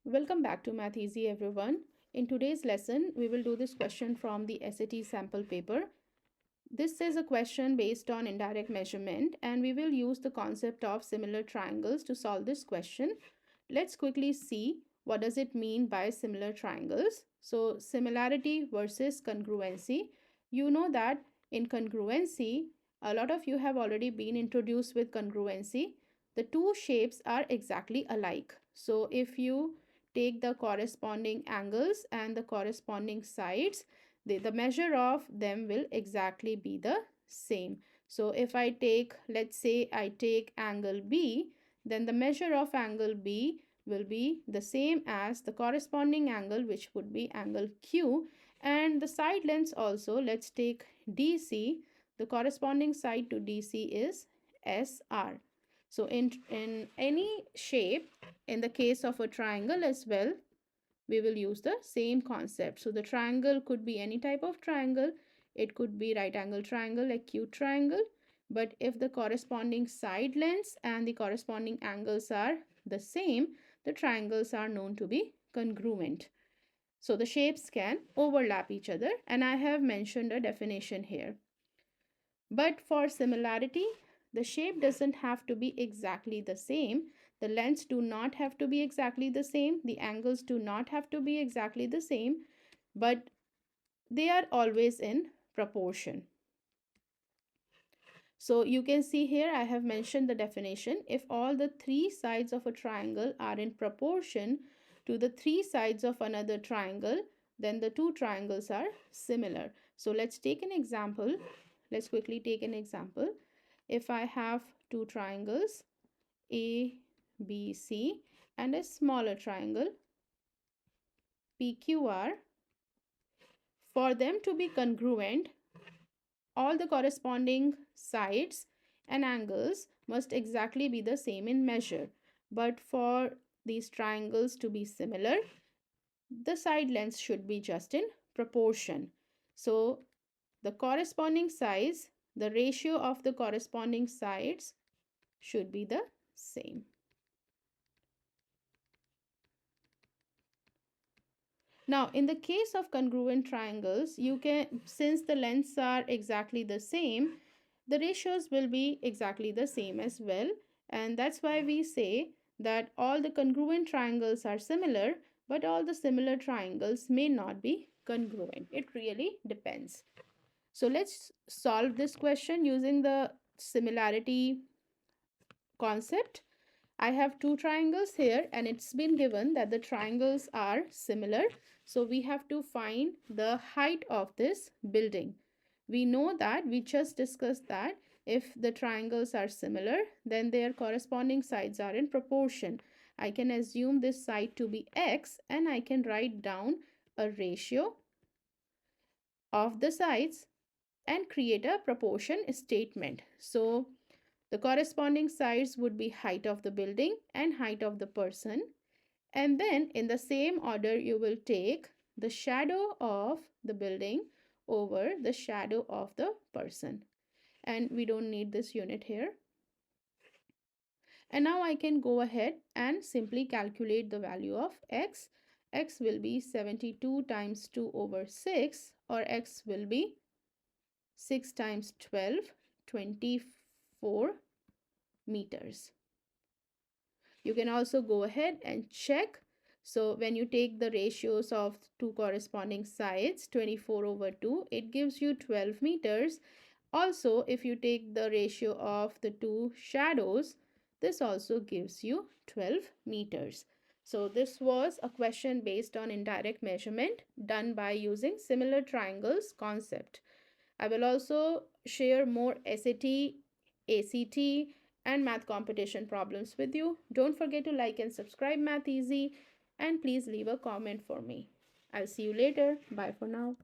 Welcome back to Math Easy, everyone. In today's lesson, we will do this question from the SAT sample paper. This is a question based on indirect measurement, and we will use the concept of similar triangles to solve this question. Let's quickly see what does it mean by similar triangles. So, similarity versus congruency. You know that in congruency, a lot of you have already been introduced with congruency. The two shapes are exactly alike. So, if you take the corresponding angles and the corresponding sides, the measure of them will exactly be the same. So if I take, let's say I take angle B, then the measure of angle B will be the same as the corresponding angle, which would be angle Q, and the side lengths also. Let's take DC. The corresponding side to DC is SR. So in any shape, in the case of a triangle as well, we will use the same concept. So the triangle could be any type of triangle. It could be right angle triangle, acute triangle. But if the corresponding side lengths and the corresponding angles are the same, the triangles are known to be congruent. So the shapes can overlap each other, and I have mentioned a definition here. But for similarity, the shape doesn't have to be exactly the same. The lengths do not have to be exactly the same. The angles do not have to be exactly the same, but they are always in proportion. So you can see here I have mentioned the definition. If all the three sides of a triangle are in proportion to the three sides of another triangle, then the two triangles are similar. So let's take an example. Let's quickly take an example. If I have two triangles, A, B, C, and a smaller triangle, PQR, for them to be congruent, all the corresponding sides and angles must exactly be the same in measure. But for these triangles to be similar, the side lengths should be just in proportion. So the corresponding size, the ratio of the corresponding sides should be the same. Now, in the case of congruent triangles, you can, since the lengths are exactly the same, the ratios will be exactly the same as well. And that's why we say that all the congruent triangles are similar, but all the similar triangles may not be congruent. It really depends. So let's solve this question using the similarity concept. I have two triangles here, and it's been given that the triangles are similar. So we have to find the height of this building. We know that, we just discussed that if the triangles are similar, then their corresponding sides are in proportion. I can assume this side to be x, and I can write down a ratio of the sides and create a proportion statement. So the corresponding sides would be height of the building and height of the person. And then in the same order, you will take the shadow of the building over the shadow of the person. And we don't need this unit here. And now I can go ahead and simply calculate the value of x. X will be 72 times 2 over 6, or x will be 6 times 12, 24 meters. You can also go ahead and check. So when you take the ratios of two corresponding sides, 24 over 2, it gives you 12 meters. Also, if you take the ratio of the two shadows, this also gives you 12 meters. So this was a question based on indirect measurement done by using similar triangles concept. I will also share more SAT, ACT, and math competition problems with you. Don't forget to like and subscribe Math Easy, and please leave a comment for me. I'll see you later. Bye for now.